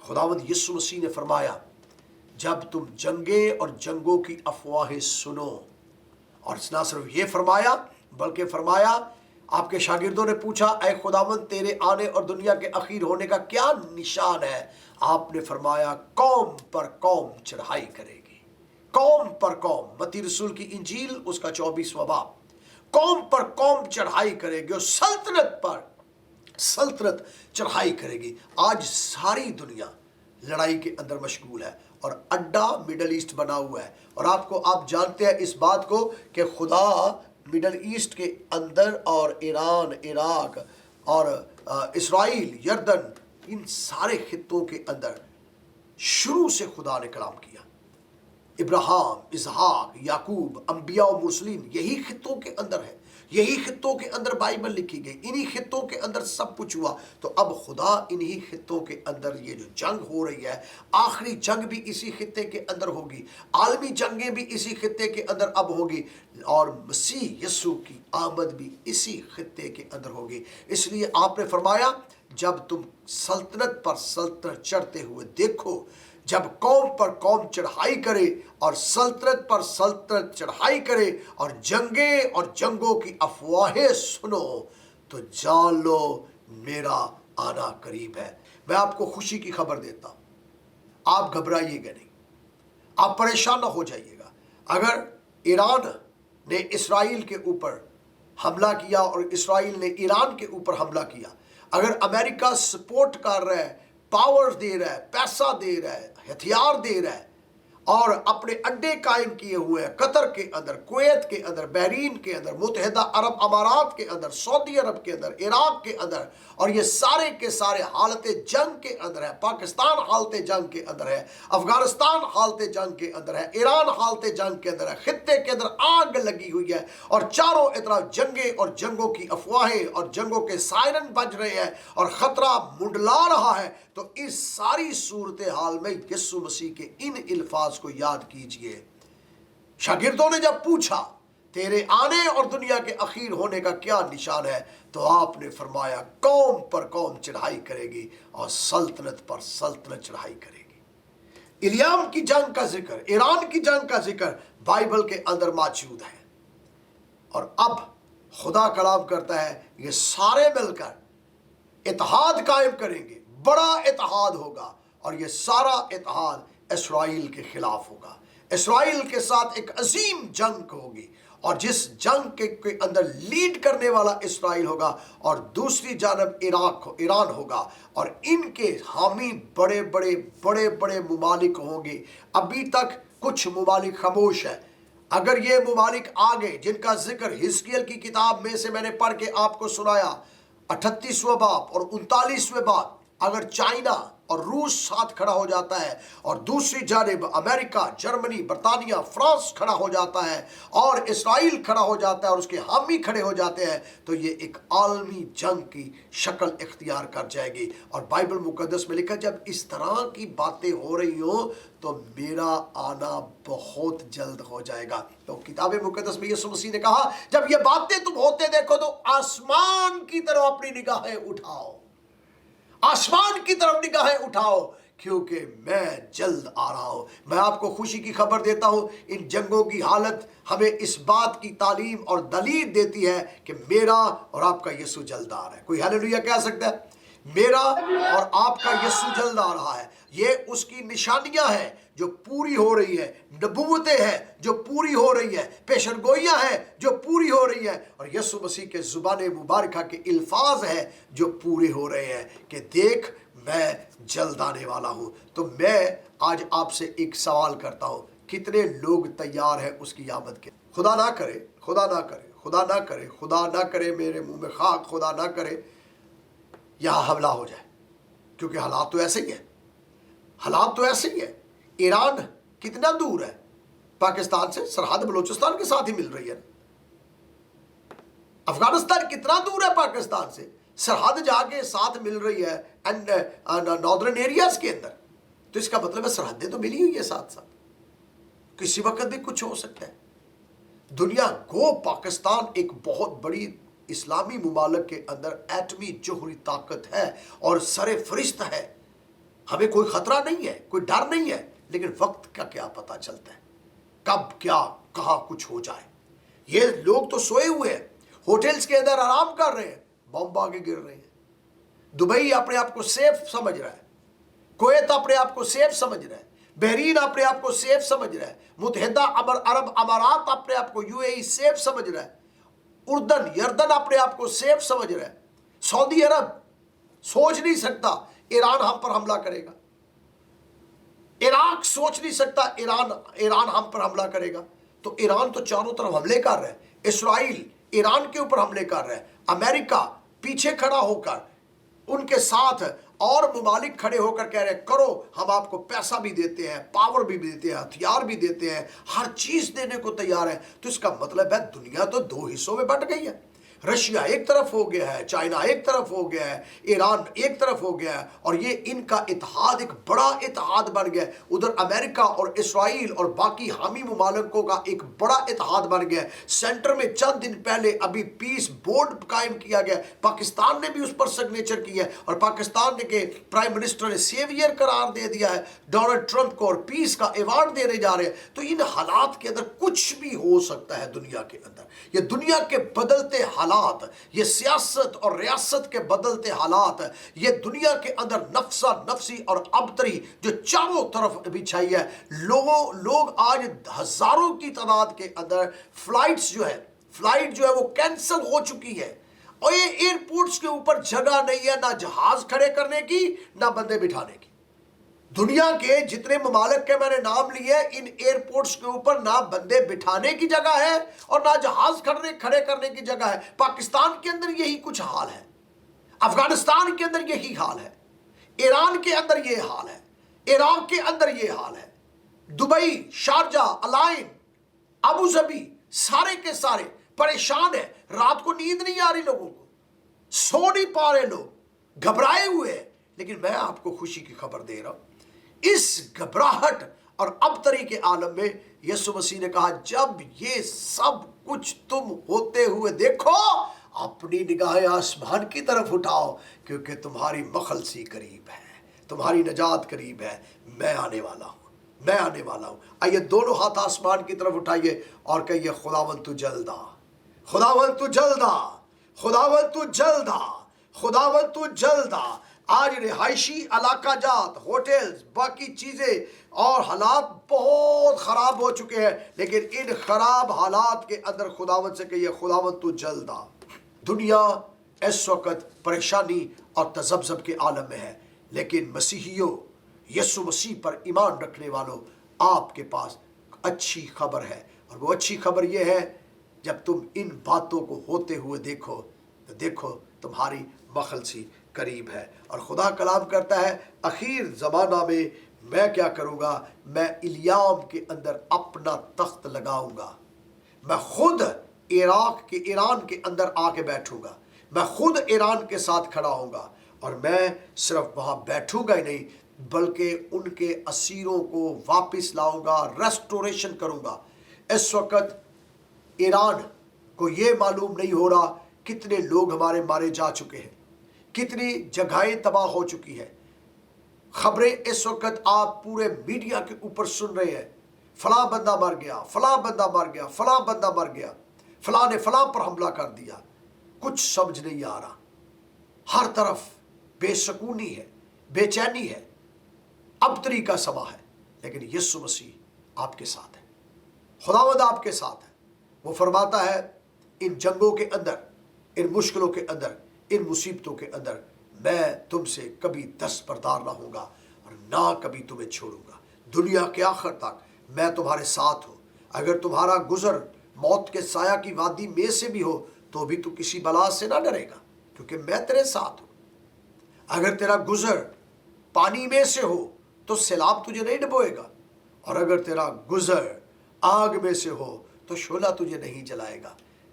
خداوند یسوع مسیح نے فرمایا جب تم جنگیں اور جنگوں کی افواہیں سنو، اور نہ صرف یہ فرمایا بلکہ فرمایا آپ کے شاگردوں نے پوچھا اے خداوند تیرے آنے اور دنیا کے اخیر ہونے کا کیا نشان ہے؟ آپ نے فرمایا قوم پر قوم چڑھائی کرے گی، قوم پر قوم، متی رسول کی انجیل اس کا 24واں باب، قوم پر قوم چڑھائی کرے گی اور سلطنت پر سلطنت چڑھائی کرے گی۔ آج ساری دنیا لڑائی کے اندر مشغول ہے اور اڈا مڈل ایسٹ بنا ہوا ہے، اور آپ جانتے ہیں اس بات کو کہ خدا مڈل ایسٹ کے اندر اور ایران، عراق اور اسرائیل، یردن، ان سارے خطوں کے اندر شروع سے خدا نے کلام کیا۔ ابراہیم، اسحاق، یعقوب، انبیاء و مرسلین یہی خطوں کے اندر ہے، یہی خطوں کے اندر بائبل لکھی گئی، انہی خطوں کے اندر سب کچھ ہوا۔ تو اب خدا انہی خطوں کے اندر یہ جو جنگ ہو رہی ہے، آخری جنگ بھی اسی خطے کے اندر ہوگی، عالمی جنگیں بھی اسی خطے کے اندر اب ہوگی، اور مسیح یسوع کی آمد بھی اسی خطے کے اندر ہوگی۔ اس لیے آپ نے فرمایا جب تم سلطنت پر سلطنت چڑھتے ہوئے دیکھو، جب قوم پر قوم چڑھائی کرے اور سلطنت پر سلطنت چڑھائی کرے اور جنگیں اور جنگوں کی افواہیں سنو، تو جان لو میرا آنا قریب ہے۔ میں آپ کو خوشی کی خبر دیتا ہوں، آپ گھبرائیے گا نہیں، آپ پریشان نہ ہو جائیے گا۔ اگر ایران نے اسرائیل کے اوپر حملہ کیا اور اسرائیل نے ایران کے اوپر حملہ کیا، اگر امریکہ سپورٹ کر رہا ہے، پاور دے رہا ہے، پیسہ دے رہا ہے، ہتھیار دے رہا ہے، اور اپنے اڈے قائم کیے ہوئے ہیں قطر کے اندر، کویت کے اندر، بحرین کے اندر، متحدہ عرب امارات کے اندر، سعودی عرب کے اندر، عراق کے اندر، اور یہ سارے کے سارے حالت جنگ کے اندر ہے، پاکستان حالت جنگ کے اندر ہے، افغانستان حالت جنگ کے اندر ہے، ایران حالت جنگ کے اندر ہے، خطے کے اندر آگ لگی ہوئی ہے، اور چاروں اطراف جنگیں اور جنگوں کی افواہیں اور جنگوں کے سائرن بج رہے ہیں اور خطرہ منڈلا رہا ہے۔ تو اس ساری صورتحال میں یسوع مسیح کے ان الفاظ کو یاد کیجئے۔ شاگردوں نے جب پوچھا تیرے آنے اور دنیا کے اخیر ہونے کا کیا نشان ہے، تو آپ نے فرمایا قوم پر قوم چڑھائی کرے گی اور سلطنت پر سلطنت چڑھائی کرے گی۔ الیام کی جنگ کا ذکر، ایران کی جنگ کا ذکر بائبل کے اندر موجود ہے، اور اب خدا کلام کرتا ہے یہ سارے مل کر اتحاد قائم کریں گے، بڑا اتحاد ہوگا، اور یہ سارا اتحاد اسرائیل کے خلاف ہوگا، اسرائیل کے ساتھ ایک عظیم جنگ ہوگی، اور جس جنگ کے اندر لیڈ کرنے والا اسرائیل ہوگا، اور دوسری جانب ایران ہوگا، اور ان کے حامی بڑے بڑے ممالک ہوں گے۔ ابھی تک کچھ ممالک خاموش ہیں، اگر یہ ممالک آگے جن کا ذکر حزقیل کی کتاب میں سے میں نے پڑھ کے آپ کو سنایا، 38واں باب اور 39ویں باب، اگر چائنا اور روس ساتھ کھڑا ہو جاتا ہے، اور دوسری جانب امریکہ، جرمنی، برطانیہ، فرانس کھڑا ہو جاتا ہے، اور اسرائیل کھڑا ہو جاتا ہے، اور اس کے حامی کھڑے ہو جاتے ہیں، تو یہ ایک عالمی جنگ کی شکل اختیار کر جائے گی۔ اور بائبل مقدس میں لکھا جب اس طرح کی باتیں ہو رہی ہوں تو میرا آنا بہت جلد ہو جائے گا۔ تو کتاب مقدس میں یسوع مسیح نے کہا جب یہ باتیں تم ہوتے دیکھو تو آسمان کی طرف اپنی نگاہیں اٹھاؤ، آسمان کی طرف نگاہیں اٹھاؤ، کیونکہ میں جلد آ رہا ہوں۔ میں آپ کو خوشی کی خبر دیتا ہوں، ان جنگوں کی حالت ہمیں اس بات کی تعلیم اور دلیل دیتی ہے کہ میرا اور آپ کا یسوع جلد آ رہا ہے۔ کوئی ہاللیلویہ کہہ سکتا ہے؟ میرا اور آپ کا یسوع جلد آ رہا ہے۔ یہ اس کی نشانیاں ہیں جو پوری ہو رہی ہے، نبوتیں ہیں جو پوری ہو رہی ہے، پیشن گوئیاں ہیں جو پوری ہو رہی ہے، اور یسوع مسیح کے زبان مبارکہ کے الفاظ ہیں جو پورے ہو رہے ہیں کہ دیکھ میں جلد آنے والا ہوں۔ تو میں آج آپ سے ایک سوال کرتا ہوں، کتنے لوگ تیار ہیں اس کی آمد کے؟ خدا نہ کرے، خدا نہ کرے، خدا نہ کرے، خدا نہ کرے، میرے منہ میں خاک، خدا نہ کرے یہاں حملہ ہو جائے، کیونکہ حالات تو ایسے ہی ہیں، حالات تو ایسے ہی ہیں۔ ایران کتنا دور ہے پاکستان سے؟ سرحد بلوچستان کے ساتھ ہی مل رہی ہے۔ افغانستان کتنا دور ہے پاکستان سے؟ سرحد جا کے ساتھ مل رہی ہے ناردرن ایریاز کے اندر۔ تو اس کا مطلب ہے سرحدیں تو ملی ہوئی ہے ساتھ ساتھ، کسی وقت بھی کچھ ہو سکتا ہے۔ دنیا کو پاکستان ایک بہت بڑی اسلامی ممالک کے اندر ایٹمی جوہری طاقت ہے اور سر فرشتہ ہے۔ ہمیں کوئی خطرہ نہیں ہے، کوئی ڈر نہیں ہے، لیکن وقت کا کیا پتہ چلتا ہے، کب کیا کہاں کچھ ہو جائے۔ یہ لوگ تو سوئے ہوئے ہیں، ہوٹلز کے اندر آرام کر رہے ہیں، بم آگے گر رہے ہیں۔ دبئی اپنے آپ کو سیف سمجھ رہا ہے، کویت اپنے آپ کو سیف سمجھ رہا ہے، بحرین اپنے آپ کو سیف سمجھ رہا ہے، متحدہ عرب امارات اپنے آپ کو UAE سیف سمجھ رہا ہے، یردن اپنے آپ کو سیف سمجھ رہا ہے، سعودی عرب سوچ نہیں سکتا ایران ہم پر حملہ کرے گا، عراق سوچ نہیں سکتا ایران ہم پر حملہ کرے گا۔ تو ایران تو چاروں طرف حملے کر رہا ہے، اسرائیل ایران کے اوپر حملے کر رہا ہے، امریکہ پیچھے کھڑا ہو کر ان کے ساتھ اور ممالک کھڑے ہو کر کہہ رہے ہیں کرو، ہم آپ کو پیسہ بھی دیتے ہیں، پاور بھی دیتے ہیں، ہتھیار بھی دیتے ہیں، ہر چیز دینے کو تیار ہے۔ تو اس کا مطلب ہے دنیا تو دو حصوں میں بٹ گئی ہے، رشیا ایک طرف ہو گیا ہے، چائنا ایک طرف ہو گیا ہے، ایران ایک طرف ہو گیا ہے، اور یہ ان کا اتحاد ایک بڑا اتحاد بن گیا ہے۔ ادھر امریکہ اور اسرائیل اور باقی حامی ممالکوں کا ایک بڑا اتحاد بن گیا ہے۔ سینٹر میں چند دن پہلے ابھی پیس بورڈ قائم کیا گیا، پاکستان نے بھی اس پر سگنیچر کیا ہے، اور پاکستان نے کہ پرائم منسٹر نے سیویئر قرار دے دیا ہے ڈونلڈ ٹرمپ کو، اور پیس کا ایوارڈ دینے جا رہے ہیں۔ تو ان حالات کے اندر کچھ بھی ہو سکتا ہے دنیا کے اندر، یہ دنیا کے بدلتے حالات، یہ سیاست اور ریاست کے بدلتے حالات، یہ دنیا کے اندر نفسا نفسی اور ابتری جو چاروں طرف بچھائی ہے۔ لوگ آج ہزاروں کی تعداد کے اندر فلائٹ جو ہے وہ کینسل ہو چکی ہے، اور یہ ایئرپورٹس کے اوپر جگہ نہیں ہے، نہ جہاز کھڑے کرنے کی نہ بندے بٹھانے کی۔ دنیا کے جتنے ممالک کے میں نے نام لیے، ان ایئرپورٹس کے اوپر نہ بندے بٹھانے کی جگہ ہے اور نہ جہاز کھڑے کرنے کی جگہ ہے۔ پاکستان کے اندر یہی کچھ حال ہے، افغانستان کے اندر یہی حال ہے، ایران کے اندر یہ حال ہے، عراق کے اندر یہ حال ہے، دبئی، شارجہ، الائن، ابو ظبی، سارے کے سارے پریشان ہیں، رات کو نیند نہیں آ رہی، لوگوں کو سو نہیں پا رہے، لوگ گھبرائے ہوئے ہیں۔ لیکن میں آپ کو خوشی کی خبر دے رہا ہوں، اس گھبراہٹ اور ابتری کے عالم میں یسوع مسیح نے کہا جب یہ سب کچھ تم ہوتے ہوئے دیکھو، اپنی نگاہیں آسمان کی طرف اٹھاؤ، کیونکہ تمہاری مخلصی قریب ہے، تمہاری نجات قریب ہے، میں آنے والا ہوں، میں آنے والا ہوں۔ آئیے دونوں ہاتھ آسمان کی طرف اٹھائیے اور کہیے خداوند تو جلد آ، خداوند تو جلد آ، خداوند تو جلد آ، خداوند تو جلد آ۔ آج رہائشی علاقہ جات، ہوٹلز، باقی چیزیں اور حالات بہت خراب ہو چکے ہیں، لیکن ان خراب حالات کے اندر خداوند سے کہیے خداوند تو جلد آ۔ دنیا اس وقت پریشانی اور تذبذب کے عالم میں ہے، لیکن مسیحیوں، یسوع مسیح پر ایمان رکھنے والوں، آپ کے پاس اچھی خبر ہے، اور وہ اچھی خبر یہ ہے جب تم ان باتوں کو ہوتے ہوئے دیکھو تو دیکھو تمہاری مخلصی قریب ہے۔ اور خدا کلام کرتا ہے اخیر زمانہ میں کیا کروں گا، میں الیام کے اندر اپنا تخت لگاؤں گا، میں خود ایران کے اندر آ کے بیٹھوں گا، میں خود ایران کے ساتھ کھڑا ہوں گا، اور میں صرف وہاں بیٹھوں گا ہی نہیں بلکہ ان کے اسیروں کو واپس لاؤں گا، ریسٹوریشن کروں گا۔ اس وقت ایران کو یہ معلوم نہیں ہو رہا کتنے لوگ ہمارے مارے جا چکے ہیں، کتنی جگہیں تباہ ہو چکی ہیں۔ خبریں اس وقت آپ پورے میڈیا کے اوپر سن رہے ہیں، فلاں بندہ مر گیا، فلاں بندہ مر گیا، فلاں بندہ مر گیا، فلاں نے فلاں پر حملہ کر دیا۔ کچھ سمجھ نہیں آ رہا، ہر طرف بے سکونی ہے، بے چینی ہے، ابتری کا سما ہے، لیکن یسوع مسیح آپ کے ساتھ ہے، خداوند آپ کے ساتھ ہے۔ وہ فرماتا ہے ان جنگوں کے اندر، ان مشکلوں کے اندر، ان مصیبتوں کے اندر میں تم سے کبھی دستبردار نہ ہوں گا اور نہ کبھی تمہیں چھوڑوں گا، دنیا کے آخر تک میں تمہارے ساتھ ہوں۔ اگر تمہارا گزر موت کے سایہ کی وادی میں سے بھی ہو تو بھی تو کسی بلا سے نہ ڈرے گا، کیونکہ میں تیرے ساتھ ہوں۔ اگر تیرا گزر پانی میں سے ہو تو سیلاب تجھے نہیں ڈبوئے گا، اور اگر تیرا گزر آگ میں سے ہو تو شعلہ تجھے نہیں جلائے گا۔